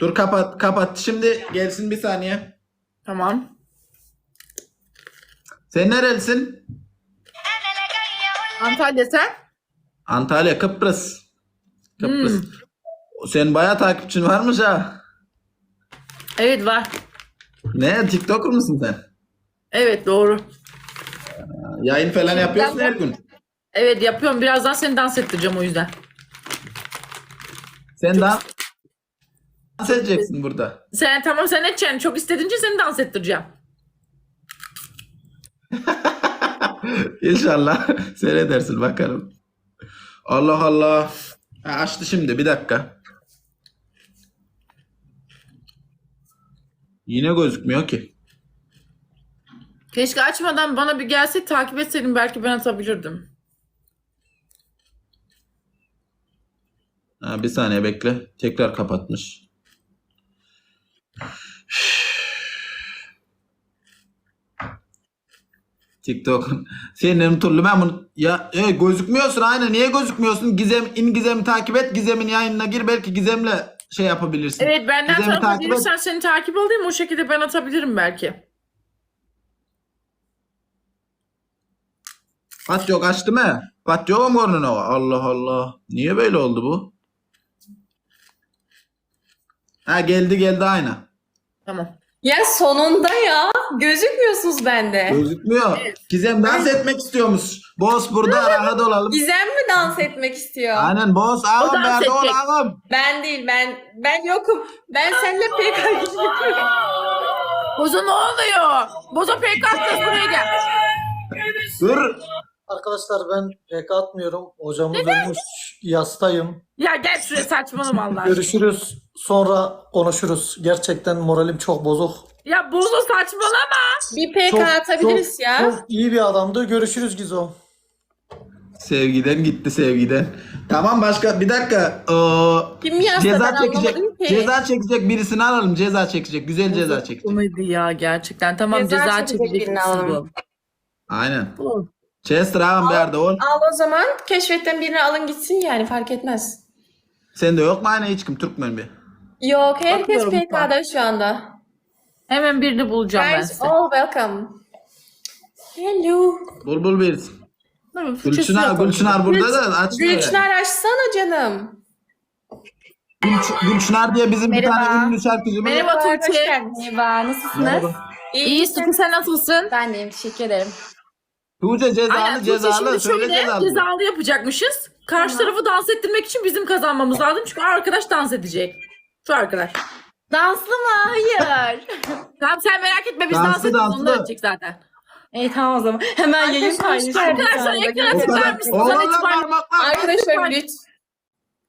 Dur kapat kapat. Şimdi gelsin bir saniye. Tamam. Sen nerelisin? Antalya sen? Antalya, Kıbrıs. Kıbrıs. Hmm. Sen bayağı takipçin varmış ha. Evet var. Ne? TikToker musun sen? Evet doğru. Yayın falan yapıyorsun her gün. Evet yapıyorum. Birazdan seni dans ettireceğim o yüzden. Sen dans edeceksin burada. Sen tamam sen edeceksin. Çok istediğince seni dans ettireceğim. İnşallah seyredersin bakalım. Allah Allah. Ha, açtı şimdi bir dakika. Yine gözükmüyor ki. Keşke açmadan bana bir gelse takip etseydin belki ben atabilirdim. Ha, bir saniye bekle. Tekrar kapatmış. TikTok. Senin türlü ben bunu ya gözükmüyorsun aynen. Niye gözükmüyorsun? Gizem'i takip et. Gizem'in yayınına gir. Belki Gizem'le şey yapabilirsin. Evet benden Gizem'i tarafa takip et. gelirsen seni takip alayım o şekilde ben atabilirim belki. Pat yok açtı mı? Pat yok mu görünüyor? Allah Allah. Niye böyle oldu bu? Ha geldi aynı. Tamam. Ya sonunda ya. Gözükmüyorsunuz bende. Gözükmüyor. Gizem dans etmek istiyormuş. Boss burada rahat olalım. Gizem mi dans etmek istiyor? Aynen boss ağam dans nerede ol edecek. ağam? Ben değil, ben yokum. Ben seninle pek yapıyorum. Bozo ne oluyor? Bozo PK atacağız buraya gel. Dur. Arkadaşlar ben PK atmıyorum. Hocamız ölmüş. Yastayım. Ya gel şuraya saçmalama Allah aşkına. Görüşürüz. Sonra konuşuruz. Gerçekten moralim çok bozuk. Ya Bozo saçmalama. Bir PK atabiliriz ya. Çok iyi bir adamdı. Görüşürüz Gizo. Sevgiden gitti sevgiden. Tamam başka bir dakika. Kim yazdı Ceza ben çekecek. anlamadım ki. Ceza çekecek birisini alalım. Ceza çekecek. Güzel ceza çekecek. Komedi ya gerçekten. Tamam Ceza ceza çekecek çekecek birini birisi alalım. bu. Aynen. Bu. Chester ağam nerede ol? Al o zaman keşfetten birini alın gitsin yani fark etmez. Sende yok mu aynı hiç kim Türkmen bir? Yok herkes Bakıyorum şu an. PK'da şu anda. Hemen birini bulacağım ben Guys size. all welcome. Hello. Bul birisi. Tabii, fırçası yok. Gülçınar burada da açmıyor. Gülçınar açsana canım. Gülçınar diye bizim bir tane Merhaba. ünlü şarkıcımız. Merhaba Hoş Tuğçe. geldiniz. Merhaba, nasılsınız? Merhaba. İyi Tuğçe sen nasılsın? Ben deyim, teşekkür ederim. Tuğçe cezalı Aynen Tuğçe cezalı. şimdi Söyle şöyle cezalı. cezalı yapacakmışız. Karşı tarafı dans ettirmek için bizim kazanmamız lazım. Çünkü arkadaş dans edecek. Şu arkadaş. Danslı mı? Hayır. Tamam sen merak etme biz Danslı, dans edeceğiz. danslı. Onlar edecek zaten. İyi tamam o zaman. Hemen yayın Arkadaşlar, paylaşıyorum. Arkadaşlar ekrana tıklar mısınız? Hadi Oğlanlar tıklar. parmaklar. Arkadaşlar lütfen.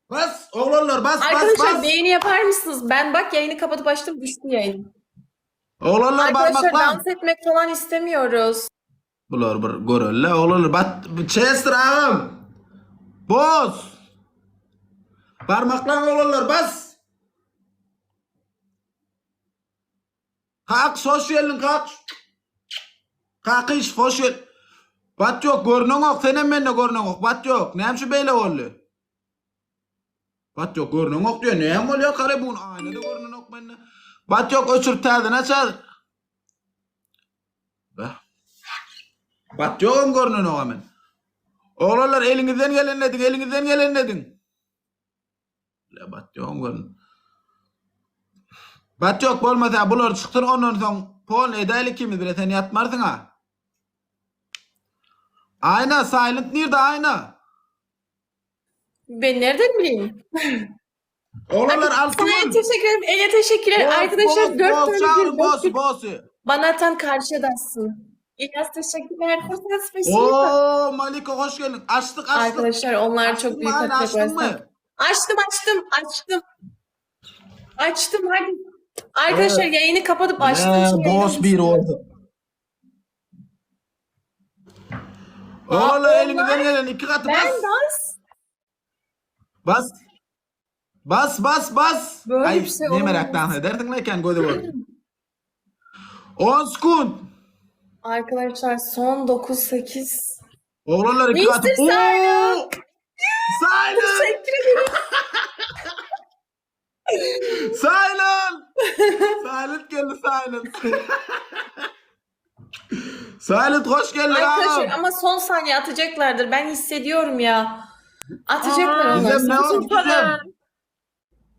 Bas. Oğlanlar bas Arkadaşlar bas. beğeni yapar mısınız? Ben bak yayını kapatıp açtım düştü yayın. Oğlanlar Arkadaşlar parmaklar. dans etmek falan istemiyoruz. Bular bir görürler. Oğlanlar bat. Chester ağam. Boz. Parmaklar oğlanlar bas. Kalk sosyalin kalk. Kalk iş sosyal. Bat yok görünen yok. Senin benimle görünen yok. Bat yok. Neyim şu beyle oluyor? Bat yok görünen yok diyor. Neyim oluyor kare bunun? Aynı da görünen yok benimle. Bat yok uçur tadına çal. Bat yok görünen yok hemen. Oğlanlar elinizden gelen edin. La bat yok görünen. Bat yok olmasa bular çıktın ondan sonra pol edaylı kimi bile sen yatmarsın ha. Ayna silent nerede ayna? Ben nereden bileyim? Oğlanlar altın. Sana teşekkür ederim. Ege teşekkürler. Arkadaşlar 4 tane bir boss boş boss. bana atan karşıya dansın. İlyas teşekkürler. Fırsat spesifik. Oo Malika hoş geldin. Açtık. Arkadaşlar onlar Açtın çok büyük mı? Ayna açtın mı? Açtım hadi. Arkadaşlar yayını kapatıp açtım. Şimdi Boss yayını bir oldu. Oğlum onlar- elimizden gelen iki katı Ben bas. dans. Bas. Bas. Böyle Ay bir şey ne olamaz. merak dans ederdin lan kendi koydu bu. 10 sekund. Arkadaşlar son 9-8. Oğlanlar iki katı. Mr. Silent. Oo! Silent. Teşekkür ederim. Silent. Silent geldi Silent. Silent hoş geldin Arkadaşlar ağam. ama son saniye atacaklardır. Ben hissediyorum ya. Atacaklar Aa, ama. Gizem ne oldu Süper. Gizem?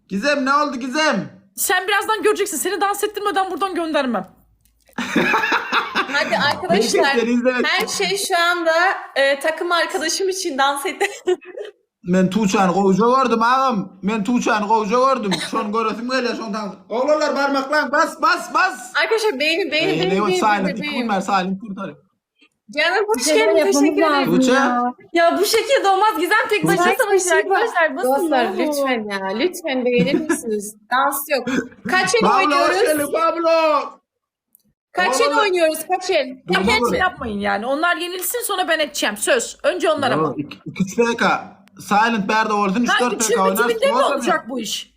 Gizem ne oldu Gizem? Sen birazdan göreceksin. Seni dans ettirmeden buradan göndermem. Hadi arkadaşlar. Seni izlemek. Her şey şu anda takım arkadaşım için dans etti. Ben Tuğçe'ni kovucu gördüm ağam. Ben Tuğçe'ni kovucu gördüm. Şu an göresim geliyor şu an. Oğlanlar parmaklan bas bas bas. Arkadaşlar beğeni Silent kurtar Silent kurtar. Canım hoş Bir şeyler geldin. yapmamız Teşekkür ederim. lazım Tuğçe. ya bu şekilde olmaz. Gizem tek başına Tuğçe. savaşır arkadaşlar. Basın Dostlar ne olur. lütfen ya. Lütfen beğenir misiniz? Dans yok. Kaç el Pablo hoş oynuyoruz? geldin Pablo. Kaç el Oğlum. oynuyoruz? Kaç el? Ya Dur, dur. kendisi yapmayın yani. Onlar yenilsin sonra ben edeceğim. Söz. Önce onlar ama. 3 PK. Silent Berda olsun 3-4 Ha, PK üçün oynarsın. bitiminde mi Olsun olacak bu iş?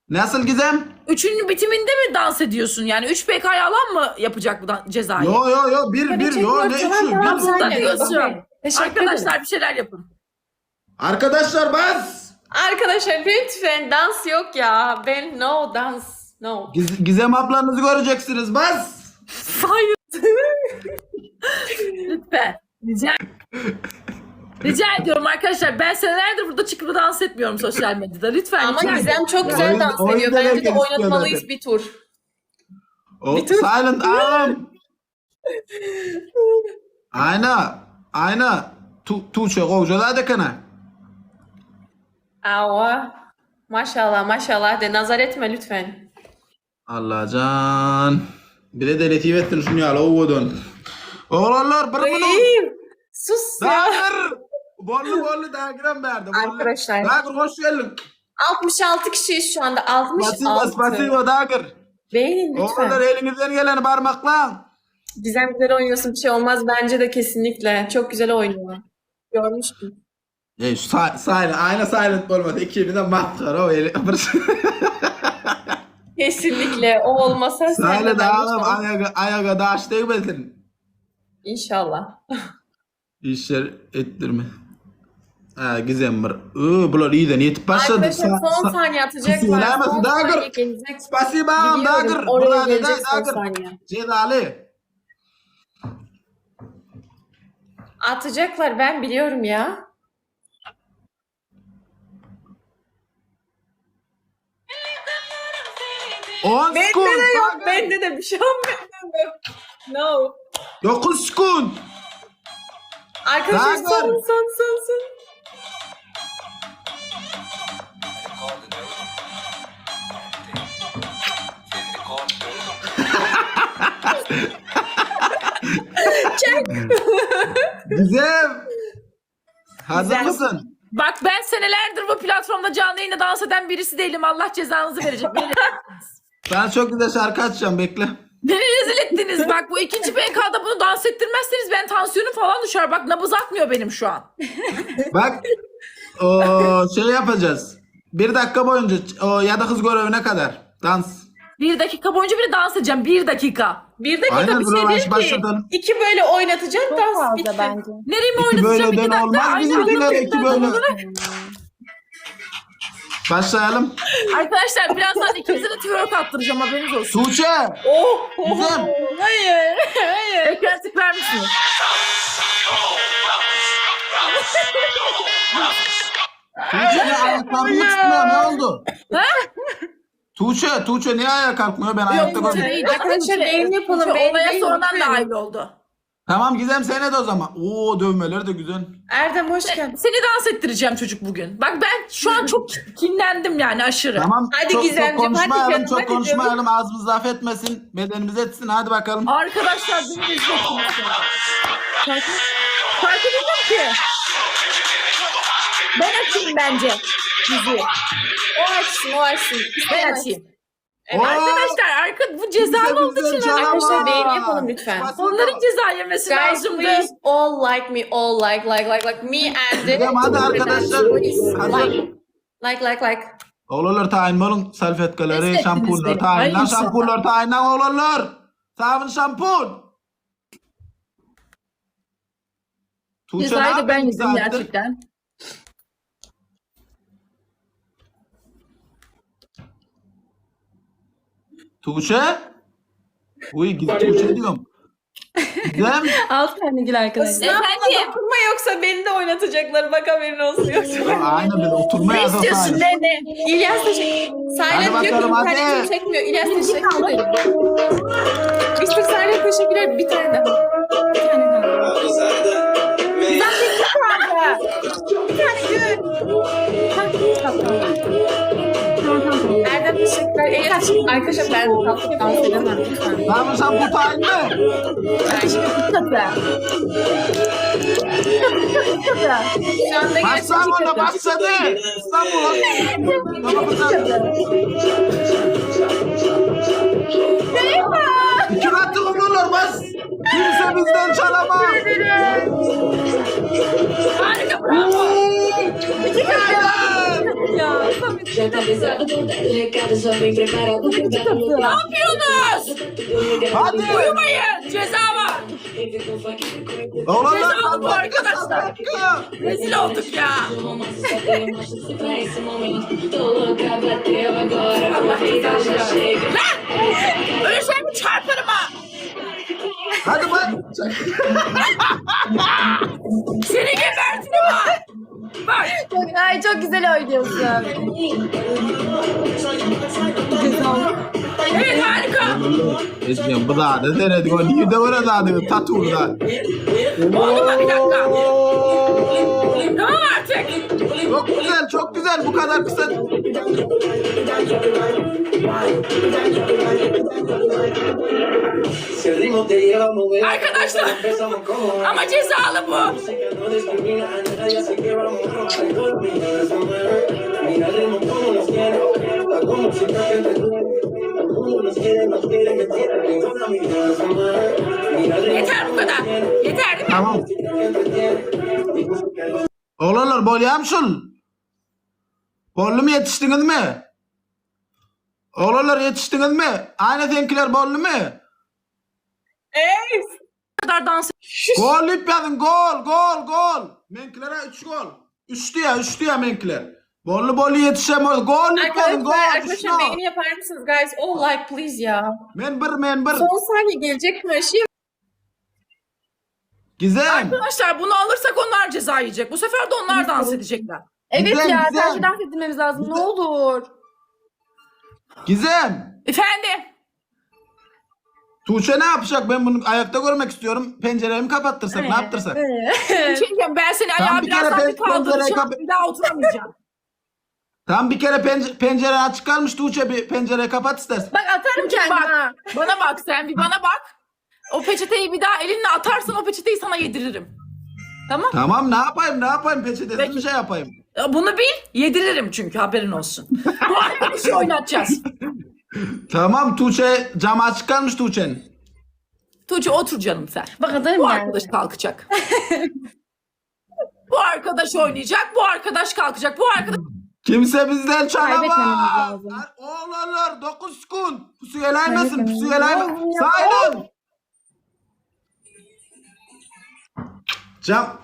Nasıl Gizem? Üçünün bitiminde mi dans ediyorsun? Yani 3 PK'yı alan mı yapacak bu cezayı? Yo bir yo ne üçü Tamam, bir. sen da de. diyorsun. Okey. Teşekkür ederim. Arkadaşlar bir şeyler yapın. Arkadaşlar bas. Arkadaşlar lütfen dans yok ya. Ben no dans. No. Gizem ablanızı göreceksiniz bas. Hayır. Lütfen. Rica ediyorum arkadaşlar. Ben senelerdir burada çıkıp dans etmiyorum sosyal medyada. Lütfen. Ama rica ediyorum. Gizem çok güzel Oyun- dans oyun ediyor. Bence de herkes istiyor oynatmalıyız zaten. bir tur. Silent ağam. Ayna. Tuğçe kovucular da kana. Ava. Maşallah de nazar etme lütfen. Allah can. Bir de deletiyi ettin şunu ya lavudun. Oğlanlar bir bunu. Ay, sus ya. Dağır. Bollu dağıram verdi. Arkadaşlar. Dağır hoş geldin. 66 kişiyiz şu anda. 66. Spasibo Dağır. Beğenin lütfen. Oğlanlar elinizden geleni parmakla. Gizem güzel oynuyorsun, bir şey olmaz. Bence de kesinlikle. Çok güzel oynuyor. Görmüştüm. Ayna silent olmadı. İkimden matkara o eli. Kesinlikle. O olmasa sen de Silent ben ağam lütfen. ayağa daş değmesin. İnşallah. İşler ettirme. Ha Gizem var. Bunlar iyiden yetip başladı. Arkadaşlar son saniye atacaklar. Söyleyemezsin, Son Dağır. saniye gelecek. Spasibo ağam Biliyorum, Dağır. oraya Burada gelecek son Dağır. saniye. Cezalı. Atacaklar, ben biliyorum ya. On Bende skun. de yok. Bende de bir şey olmuyor. No. 9 skun. Arkadaşlar Dağır. son. Gizem. Hazır Güzel. mısın? Bak ben senelerdir bu platformda canlı yayında dans eden birisi değilim. Allah cezanızı verecek. Ben çok güzel şarkı açacağım bekle. Beni rezil ettiniz. Bak bu ikinci PK'da bunu dans ettirmezseniz ben tansiyonum falan düşer. Bak nabız atmıyor benim şu an. Bak o şey yapacağız. 1 dakika boyunca o ya da kız görevine kadar dans. 1 dakika boyunca bile dans edeceğim. 1 dakika. Bir dakika Aynen, bir şey bravo, değil ki. başlatalım. 2 böyle oynatacağım, Çok dans fazla bitti. bence. Nereye mi İki oynatacağım? böyleden 2 dakika. olmaz Aynı bizimkiler, anda iki böyle. Başlayalım. Arkadaşlar birazdan ikinize de twerk attıracağım, haberiniz olsun. Tuğçe. Oh, Gizem. hayır. Ekran tıklar mısınız? Tuğçe ne ayaklarını tutmuyor ne oldu? Tuğçe niye ayağa kalkmıyor ben ayakta Yok, koydum. Arkadaşlar, beğen yapalım, Çünkü beğen, olaya beğen, sonradan lütfen. dahil oldu. Tamam Gizem sene de o zaman. Oo dövmeleri de güzel. Erdem hoş geldin. Seni dans ettireceğim çocuk bugün. Bak ben şu an çok kinlendim yani aşırı. Tamam. Hadi çok Gizemciğim, konuşmayalım, hadi canım, çok hadi konuşmayalım. Ağzımız laf etmesin, bedenimiz etsin. Hadi bakalım. Arkadaşlar beni rezil ettiniz. Fark edildim ki. Ben açayım bence diziyi. O açsın. Ben açayım. Oo, Arkadaşlar bu cezalı olduğu için canavar. Arkadaşlar, beğeni yapalım lütfen. onların ceza yemesi Guys, lazımdı. please all like me, all like me and the... Tamam, hadi arkadaşlar. Like. Oğlanlar tayin olun. Salfetkaları, Desteklediniz şampuanlar beni. tayin. Hayır, Şampuanlar tayin oğlanlar. Sabun şampuan. Tuğçe ne Cezayı da ben yapıyorsun yedim zaten? gerçekten. Tuğçe? Uy Tuğçe diyorum. Gizem. 6 tane gül arkadaşlar. Efendim? Dokunma yoksa beni de oynatacaklar. Bak haberin olsun yoksa. Aynen böyle oturma Ne yazı istiyorsun sadece. ne? İlyas teşekkür. Hadi Silent diyor ki bakalım, hadi. internetim çekmiyor. İlyas teşekkür ederim. Mr. Silent teşekkürler. Bir tane daha. Bir tane kaldı. Erdem teşekkürler. Elias arkadaşlar ben kalkıp dans edemem lütfen. Tamam sen bu tayin mi? Şu anda Başsam ona gerçekten başladı. İstanbul'a. Tamam kızım. İki katı olurlar bas. Kimse bizden çalamaz. Harika bravo. Ne yapıyorsunuz? Hadi. Uyumayın. Ceza var. Oğlanlar Cezalı bu arkadaşlar. Rezil olduk ya. Allah cezanı versin. Lan! Öyle şey mi çarparım ha? Hadi bak. Seni gebertirim ha. Bak. Ay çok güzel oynuyorsun. Evet harika. Ezgi'm bu da da denedik o niye de orada da taturda. Oldu mu bir dakika? Tamam artık. Çok güzel çok güzel bu kadar kısa. Arkadaşlar. Ama cezalı bu. Yeter bu kadar. Yeter değil mi? Tamam. Oğlanlar bol yamşul. Bollu mu yetiştiniz mi? Oğlanlar yetiştiniz mi? Aynı seninkiler bollu mu? Bu kadar dans Gol yapmadın gol. Menkilere 3 gol. 3'tü ya menkiler. Bollu yetişemez. Gol yapmadın gol. Arkadaşlar beğeni yapar mısınız guys? Oh like please ya. Men bir. Son saniye gelecek mi? Gizem. Arkadaşlar bunu alırsak onlar ceza yiyecek. Bu sefer de onlar dans edecekler. Evet Güzel, ya güzel. sadece dans etmemiz lazım. Ne olur. Gizem. Efendim? Tuğçe ne yapacak? Ben bunu ayakta görmek istiyorum. Penceremi kapattırsak ne yaptırsak? Bir şey diyeceğim, ben seni Tamam, ayağa bir kere birazdan bir pencereyi kaldıracağım. kapa- Bir daha oturamayacağım. Tam bir kere pencere açık kalmış Tuğçe bir pencereyi kapat istersen. Bak atarım kendime. Bak, bana bak sen bir bana bak. O peçeteyi bir daha elinle atarsan o peçeteyi sana yediririm. Tamam? Tamam ne yapayım peçetesiz Peki. bir şey yapayım. Bunu bil, yediririm çünkü haberin olsun. Bu arkadaşı oynatacağız. Tamam Tuğçe cam açık kalmış Tuğçe'nin. Tuğçe otur canım sen. Bak atarım Bu yani. arkadaş kalkacak. Bu arkadaş oynayacak, bu arkadaş kalkacak, bu arkadaş... Kimse bizden Kaybetmememiz çalamaz. lazım. Oğlanlar 9 sekund. Pusu gelaymasın Kaybetmememiz pusu gelaymasın. lazım. Sayın. Cam.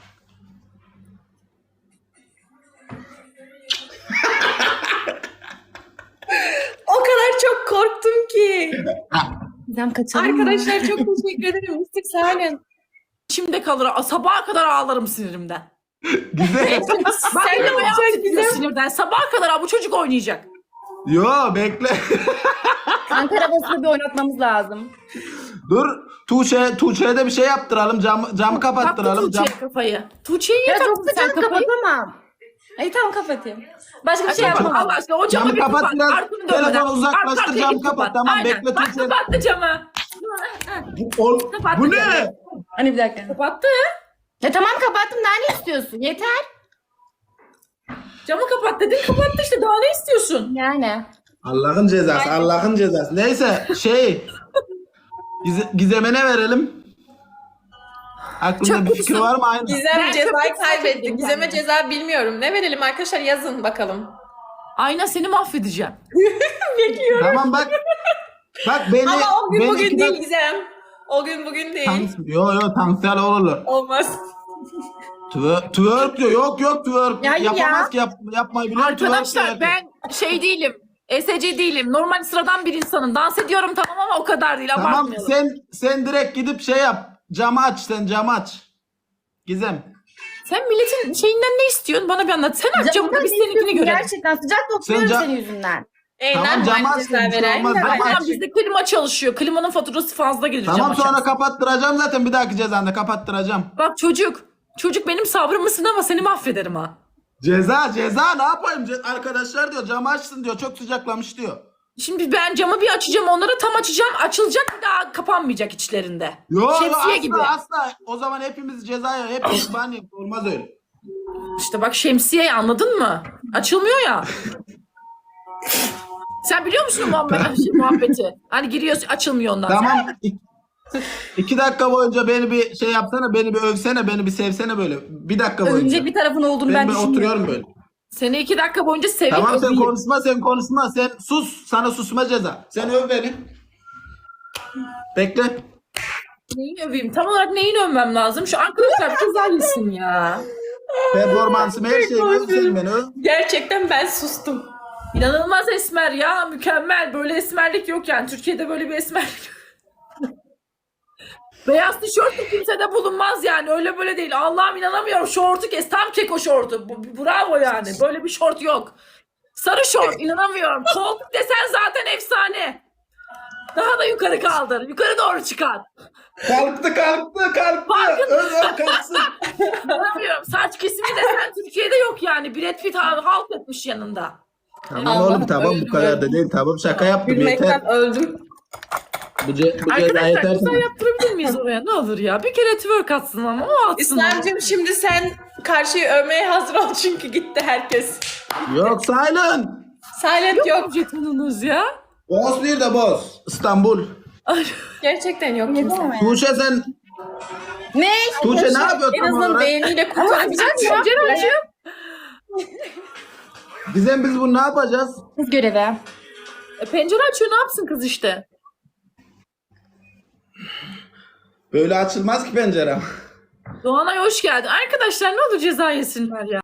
O kadar çok korktum ki. Gizem kaçalım mı? Arkadaşlar çok teşekkür ederim. Mr. Silent. İçimde kalır, sabaha kadar ağlarım sinirimden. Güzel. Bak Sen benim ne ayağım olacaksın titriyor Gizem? sinirden. Sabaha kadar bu çocuk oynayacak. Yo bekle. Ankara basını bir oynatmamız lazım. Dur. Tuğçe'ye de bir şey yaptıralım. Camı Taktı kapattıralım. Tuğçe'ye kafayı. Tuğçe'yi niye Ya çok taktın sen sıcak kafayı? kapatamam. Ay tamam kapatayım. Başka bir şey Ay, yapamam. Allah aşkına o camı Camı bir kapat kapat. biraz. Arkanı Telefonu dönmeden. uzaklaştır, Arka arkaya camı git kapat. Tamam, Aynen. bekle Bak Tuğçe. kapattı camı. Kapattı Bu ne? camı. Hani bir dakika. Kapattı. Ya tamam kapattım daha ne istiyorsun? Yeter. Camı kapat dedin kapattı işte daha ne istiyorsun? Yani. Allah'ın cezası. Neyse Gizem'e ne verelim? Aklında Çok bir fikir kutsun. var mı? Aynı. Gizem Ben cezayı çok kaybetti. üzüldüm Gizem'e kendime. ceza bilmiyorum. Ne verelim arkadaşlar yazın bakalım. Ayna seni mahvedeceğim. Tamam bak. Bak beni. Ama o gün beni bugün iki değil dak- Gizem. O gün bugün değil. Yo tansiyel olur. Olmaz. Twerk diyor. Yok twerk. Ya, hayır Yapamaz ya. ki yapmayı biliyor. Arkadaşlar twerk diyor. ben şey değilim. ESC değilim. Normal sıradan bir insanım. Dans ediyorum tamam ama o kadar değil. Tamam Abartmayalım. sen direkt gidip şey yap. Camı aç sen camı aç. Gizem. Sen milletin şeyinden ne istiyorsun? Bana bir anlat. Sen aç camı da biz seninkini görelim. Gerçekten sıcak oturuyorum Sen senin yüzünden. Tamam, cam aç, ceza bir şey veren olmaz, de cam Tamam aç. bizde klima çalışıyor. Klimanın faturası fazla gelir cam Tamam sonra açarsan. kapattıracağım zaten bir dahaki cezanda kapattıracağım. Bak çocuk benim sabrımı sınama seni mahvederim ha. Ceza ne yapayım? Arkadaşlar diyor camı açsın diyor çok sıcaklamış diyor. Şimdi ben camı bir açacağım onlara tam açacağım. Açılacak bir daha kapanmayacak içlerinde. Yok Şemsiye asla gibi. asla. O zaman hepimiz cezaya hepimiz ban yiyoruz. Olmaz öyle. İşte bak şemsiyeyi anladın mı? Açılmıyor ya. Sen biliyor musun muhabbeti? Hani giriyorsun açılmıyor ondan. Tamam. 2 dakika boyunca beni bir şey yapsana, beni bir övsene, beni bir sevsene böyle. 1 dakika boyunca. Övünecek bir tarafın olduğunu Ben ben oturuyorum düşünmüyorum. böyle. Seni 2 dakika boyunca seveyim Tamam sen öveyim. konuşma. Sen sus. Sana susma ceza. Sen öv beni. Bekle. Neyini öveyim? Tam olarak neyini övmem lazım? Şu arkadaşlar bir ceza yesin ya. Performansım her şeyi öv sen beni öv. Gerçekten ben sustum. İnanılmaz esmer ya. Mükemmel. Böyle esmerlik yok yani. Türkiye'de böyle bir esmerlik yok. Beyaz tişörtlü kimsede bulunmaz yani. Öyle böyle değil. Allah'ım inanamıyorum. Şortu kes. Tam keko şortu. Bravo yani. Böyle bir şort yok. Sarı şort. İnanamıyorum. Koltuk desen zaten efsane. Daha da yukarı kaldır. Yukarı doğru çıkar. Kalktı. Öv kalksın. İnanamıyorum. Saç kesimi desen Türkiye'de yok yani. Brad Pitt halt etmiş yanında. Tamam Allah'ım, oğlum tamam öldüm, bu kadar da değil. Tamam şaka yaptım yeter. Gülmekten öldüm. Bu ceza Arkadaşlar yeter. güzel yaptırabilir miyiz oraya? Ne olur ya. Bir kere twerk atsın ama o atsın. İslamcığım şimdi sen karşıyı övmeye hazır ol çünkü gitti herkes. Yok silent. Silent yok. Jetonunuz ya. Boz bir de boz. İstanbul. Ay, Gerçekten yok kimse. Tuğçe sen. Ne? Tuğçe ne yapıyor En tam azından olarak? beğeniyle kurtarabilecek misin? Pencere açayım. Gizem biz bunu ne yapacağız? Kız görevi. Pencere açıyor ne yapsın kız işte. Böyle açılmaz ki pencere. Doğanay hoş geldin. Arkadaşlar ne olur ceza yesinler ya.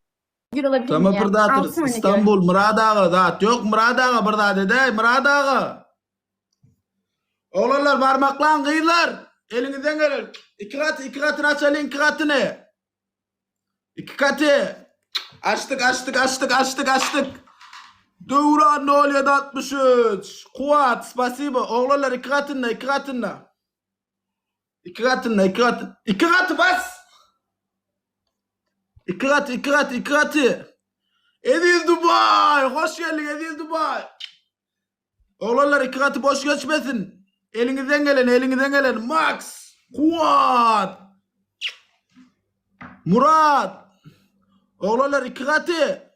Gül alabilir Tamam miyim? burada atırız. Altın örnek İstanbul, Murad Ağa dağıt. Yok Murad Ağa burada dede. Murad Ağa. Oğlanlar parmaklan kıyılar. Elinizden gelir. İki katını aç elin 2 katını. 2 katı. Açtık. Devran Nolya 63. Kuat, spasibo. Oğlanlar 2 katında. 2 katı bas. 2 katı. Ediz Dubai. Hoş geldin Ediz Dubai. Oğlanlar 2 katı boş geçmesin. Elinizden gelen. Max. Kuat. Murat. Oğlanlar 2 katı.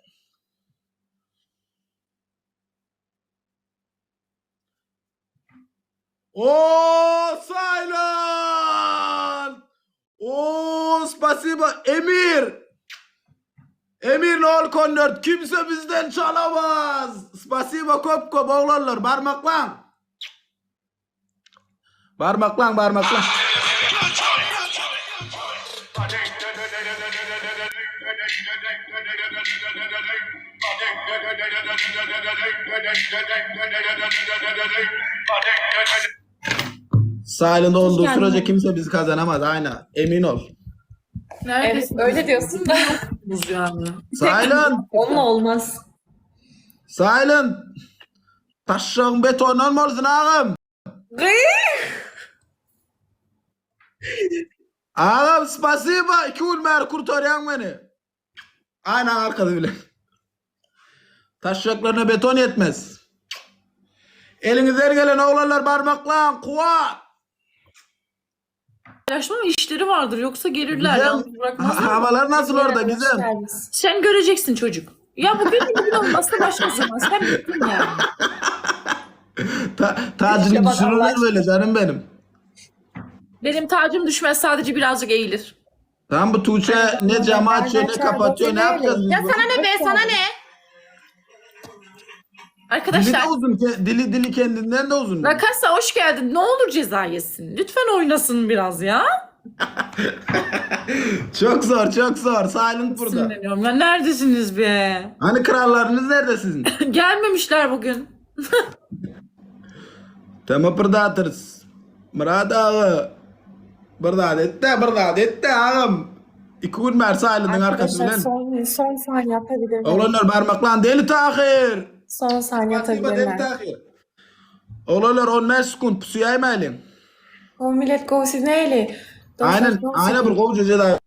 Silent. Spasibo. Emir Nol Konört. Kimse bizden çalamaz. Spasibo kop oğlanlar. Parmaklan. Silent olduğu sürece kimse bizi kazanamaz. Aynen. Emin ol. Evet Neredesin? öyle diyorsun da Buz yani. Silent. onunla olmaz. Taşın betonun mu olsun ağam? Ağam spasiba. 2 ulmer kurtaryan beni. Aynen arkada bile. Taşacaklarına beton yetmez. Elinizden gelen oğlanlar parmaklan. Kuvat. Yaşma işleri vardır yoksa gelirler. Gizem. Yalnız bırakmazlar. Havalar nasıl orada Gizem? Sen göreceksin çocuk. Ya bugün olmazsa başka zaman. Sen bittin yani. Tacını İşte bak düşürürler Allah böyle canım benim. Benim tacım düşmez sadece birazcık eğilir. Tamam bu Tuğçe ne camı açıyor ne kapatıyor ne yapacağız biz? Ya bu? sana ne be sana ne? Dili Arkadaşlar de uzun. Dili kendinden de uzun. Rakasa hoş geldin. Ne olur ceza yesin. Lütfen oynasın biraz ya. Çok zor. Silent burada. Sinirleniyorum. Ya neredesiniz be? Hani krallarınız nerede sizin? Gelmemişler bugün. Tema Predators. Murat ağa. Birdat etti ağam. 2 gün mersi aylının Arkadaşlar arkasından. son saniye atabilirler. Oğlanlar parmaklan deli tahir. Son saniye Pasiba deli atabilirler. tahir. Oğlanlar 15 sekund pusuya aymayalım. O millet kovsiz neyle? Aynen bir kovucu ceza.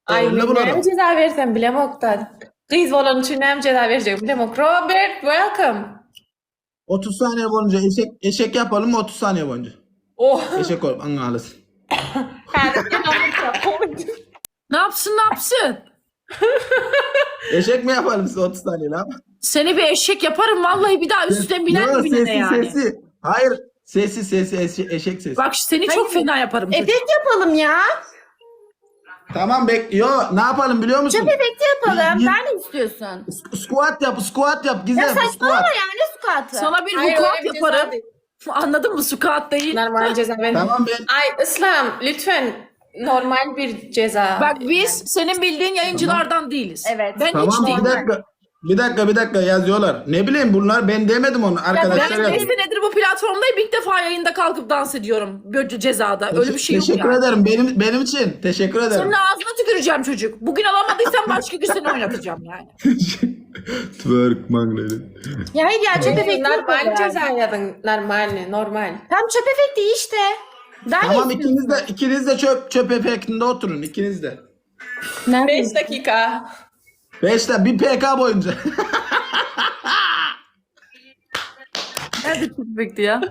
Ay Öyle ne bulalım. ceza versem bilem Oktay. Kız olan için ne ceza verecek bilem ok. Robert welcome. 30 saniye boyunca eşek yapalım mı 30 saniye boyunca? Oh. Eşek ol anlarsın. Ne yapsın? Eşek mi yapalım size 30 saniye lan? Seni bir eşek yaparım vallahi, bir daha üstüne biner mi binene yani? Sesi. Hayır. Sesi eşek sesi. Bak seni çok fena yaparım çocuk. Efekt yapalım ya. Tamam yo ne yapalım biliyor musun? Çöp efekti yapalım. Y- y- Ben ne istiyorsun? Squat yap Gizem. Ya Squat. saçmalama ya, ne sukatı? Sana bir Hayır, vukuat öyle bir ceza yaparım. değil. Anladın mı? Sukat değil. Normal ceza ben. Tamam ben. Ay İslam lütfen normal bir ceza. Bak biz senin bildiğin yayıncılardan değiliz. Evet. Ben Tamam hiç değilim. bir dakika yazıyorlar. Ne bileyim bunlar ben demedim onu arkadaşlar. Ben 5 yazıyor. senedir bu platformdayım. İlk defa yayında kalkıp dans ediyorum. Böyle cezada. Öyle bir şey yok Teşekkür yani. ederim benim için. Teşekkür ederim. Senin ağzına tüküreceğim çocuk. Bugün alamadıysan başka gün seni oynatacağım yani. Twerk magnetin. Ya hayır ya, çöp efekti normal yapalım. ceza yazın. Normal. Tam çöp efekti işte. Daha Tamam ne istiyorsun? ikiniz de çöp efektinde oturun ikiniz de. 5 dakika. 5'te bir PK boyunca. Nerede çok bekti ya?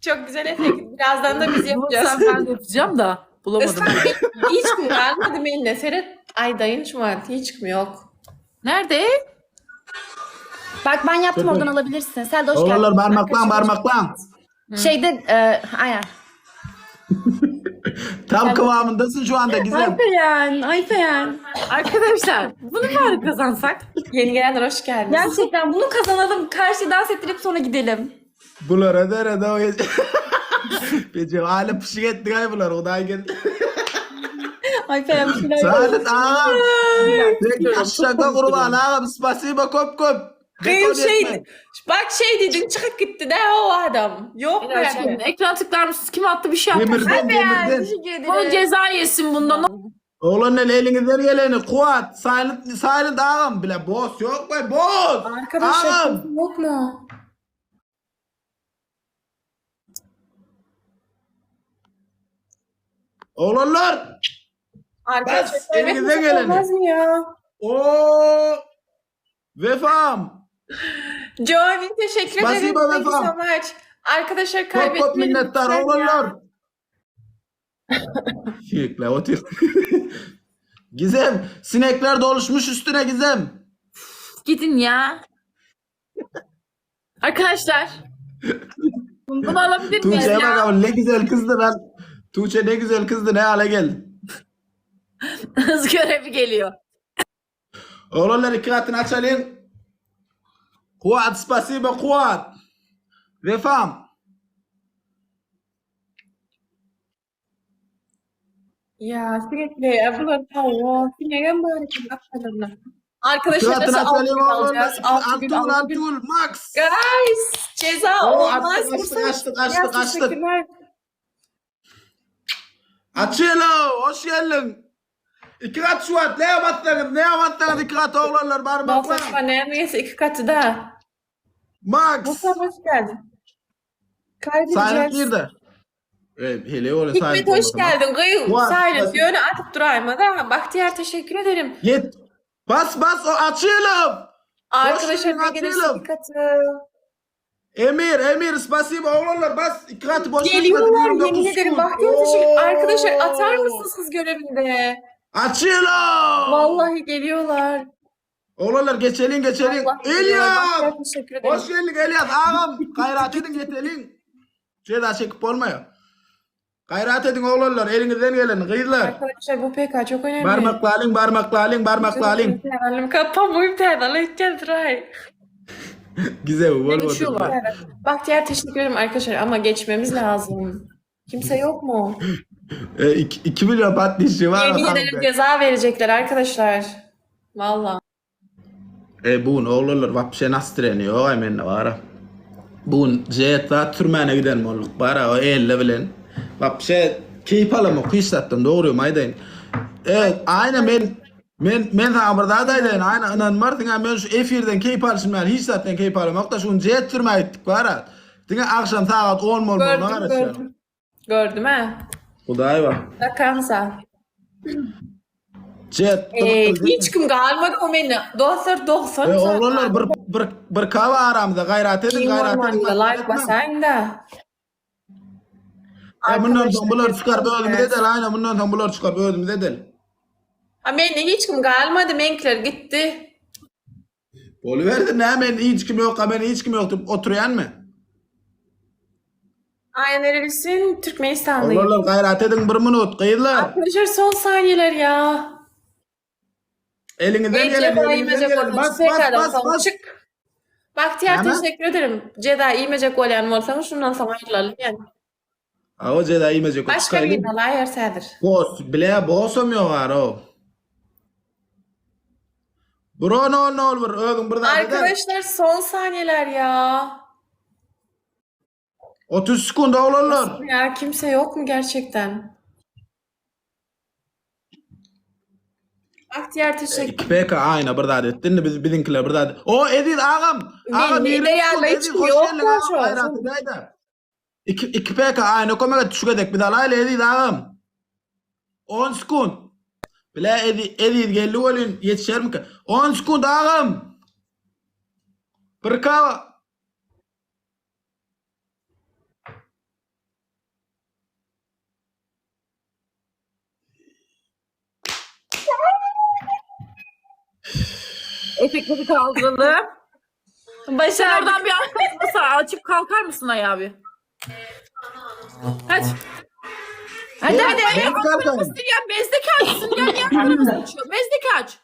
Çok güzel efekt. Birazdan da biz yapacağız. Bulursam ben de yapacağım da. Bulamadım. İslam hiç mi almadım eline? Ferhat ay dayın şu an hiç mi yok? Nerede? Bak ben yaptım, Çöp oradan efekti. alabilirsin. Sen de hoş geldin. Oğlanlar parmaklan. Şeyde aynen. Tam kıvamındasın şu anda Gizem. Ayfen. Arkadaşlar bunu bari kazansak. Yeni gelenler hoş geldiniz. Gerçekten bunu kazanalım. Karşı dans ettirip sonra gidelim. Bular eder o gece. Peki hala pışık ettik ay bular o da geldi. Ayfen bir şeyler Saadet ağam. Şaka kurban ağam. Spasiba kop. Kıyım şey, bak şey dedin çıkıp gitti de o adam. Yok mu yani? Ekran tıklar mısınız? Kim attı bir şey attı? Demirden. Teşekkür ederim. Onun ceza yesin bundan. Oğlan elinizden geleni kuat. Silent ağam bile boss yok mu? Boss. Arkadaşlar Ağam. yok mu? Oğlanlar. Arkadaşlar Bas, elinize kaybetmesek geleni. olmaz mı ya? Oo. Vefam. Joamin teşekkür ederim. Spasiba Thank you efendim. so much. Arkadaşlar Kop kaybetmeyelim. minnettar lütfen ya. oğlanlar. Şıkla otur. Gizem. Sinekler doluşmuş üstüne Gizem. Gidin ya. Arkadaşlar. Bunu alabilir miyiz Tuğçe'ye ya? bakalım ne güzel kızdı lan. Tuğçe ne güzel kızdı ne hale geldi. Hız görevi geliyor. Oğlanlar iki katını açalım. Kuat spasiba kuat. Vefam. Ya sürekli ablalar tavuğu. Sinirden bari yapmadım. Arkadaşlar Kıratını nasıl altı açalım gün alacağız? oğlanlar. 6 gün Antul Max. Guys ceza Oo, olmaz. açtık. Açılo hoş geldin. İki kat şu at. Ne yapatlarız iki kat oğlanlar parmakla. Bakma neyse 2 katı da. Max. Mustafa hoş geldin. Silent Kaybedeceğiz. girdi. Hele öyle Hikmet silent hoş olmadı. geldin. Kıyım. Var, Silent var. yönü atıp durayım da. Bahtiyar teşekkür ederim. Yet. Bas o açıyorum. Arkadaşlar geldin, ne gelirse atıyorum. 2 katı. Emir spasiba oğlanlar bas iki katı boş geçmedi. Geliyorlar 29 yemin ederim. gün. Bahtiyar teşekkür. Arkadaşlar atar mısınız kız görevinde? Açıyorum. Vallahi geliyorlar. Oğlanlar geçelim. Vallahi geliyorlar. İlyas. Bahtiyar teşekkür ederim. Hoş geldin İlyas ağam. Gayret edin yetelin. Daha çekip olmuyor. Gayret edin oğlanlar elinizden gelin kıyılar. Arkadaşlar bu PK çok önemli. Parmakla alın. İmtihanlarım kapan bu imtihanlarla gideceğiz Ray. Güzel bol Konuşuyorlar. Bahtiyar teşekkür ederim arkadaşlar ama geçmemiz lazım. Kimse yok mu? 2 milyon patlayışı var. Yemin bakalım ederim be. ceza verecekler arkadaşlar. Valla. Bugün oğlanlar vapşe nasıl treniyor hemen var. Bugün Jet'la Türkmen'e gidelim olduk. Bara o elle bilen. Vapşe keyif alamı kıyıslattım doğru maydayın. Evet aynen men sana bir dayın aynen inanmardın ha men şu efirden keyif alışım yani hiç zaten keyif alamak da şu Jet Türkmen'e gittik bara. Dine akşam saat 10 mol Gördüm, ne gördüm. Gördüm ha. Kuday var. Bakansa. Jet. Hiç kim kalmadı o meni. Dostlar 90 Oğlanlar bir kava aramda gayret edin gayret edin. Like basayım da. Bundan sonra bular çıkar bölümde de aynen bundan sonra bular çıkar bölümde de. Ha meni hiç kim kalmadı. Menkler gitti. Boluverdi ne hemen hiç kim yok hemen hiç kim yoktu oturuyan mı? Aynen nerelisin? Türkmenistanlıyım. Oğlanlar gayret edin bir minut kıyırlar. Arkadaşlar son saniyeler ya. Elinizden Ceda gelin İmece gelin. Bas bas. Çık. Bahtiyar Hemen. teşekkür ederim. Ceda İmece golyan olsanız şundan sonra ayrılalım yani. O Ceda imece koç. Başka bir nalay yersedir. Boss bile bossum yok var o. Bro ne olur öldüm burada. Arkadaşlar son saniyeler ya. 30 sekund oğlanlar. Ya kimse yok mu gerçekten? Bahtiyar teşekkür. PK aynı burada ettin de bizimkiler burada. O Edil ağam. Ağam Ne de ya, hiç yok mu şu an? İki PK aynı komaya düşük edek bir daha Edil ağam. 10 sekund. Bile Edil geldi olun yetişer mi ki? 10 sekund ağam. Bir kava. Efektleri kaldıralım. Sen Başar oradan bir arkasına açıp kalkar mısın ayağı bir? Hadi. Hadi hadi. Hadi kalkalım. Ya mezdeki açsın. Gel yan tarafı açıyor. Mezdeki aç.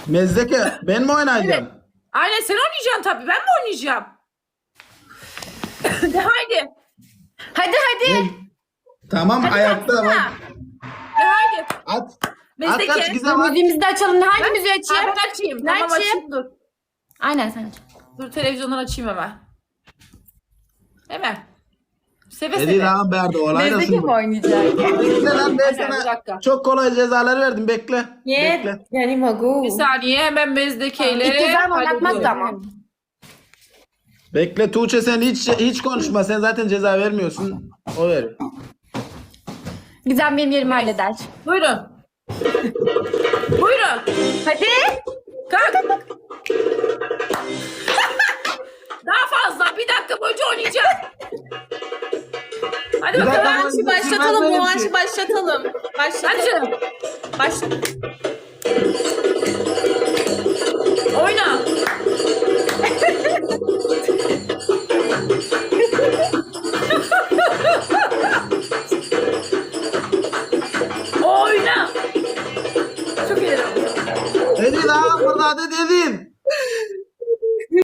Mezdeke ben mi oynayacağım? Aynen sen oynayacaksın tabii. Ben mi oynayacağım? De haydi. Hadi hadi. Tamam ayakta kalksana. bak. De haydi. At. Mezdeki. At kaç güzel at. Müziğimizi de açalım. Hangi müziği açayım? Ben açayım. Ne Tamam açayım? açayım dur. Aynen sen aç. Dur televizyondan açayım hemen. Hemen. Seve Edil seve. ağam verdi olayla Mezdeke mi oynayacak? Bekle lan ben Bir sana dakika. çok kolay cezalar verdim bekle. Bekle. Yani magu. Bir saniye hemen mezdekeyle. İlk kez ama oynatmaz da ama. Bekle Tuğçe sen hiç konuşma sen zaten ceza vermiyorsun. O ver. Gizem benim yerimi halleder. Buyurun. Buyurun. Hadi. Kalk. Daha fazla. Bir dakika boyunca oynayacağım. Hadi Bir dakika. bakalım. Rövanşı başlatalım, rövanşı başlatalım. Hadi canım. Başla. Oyna. Oyna. Çok iyi. Edil ağam burada hadi dedin.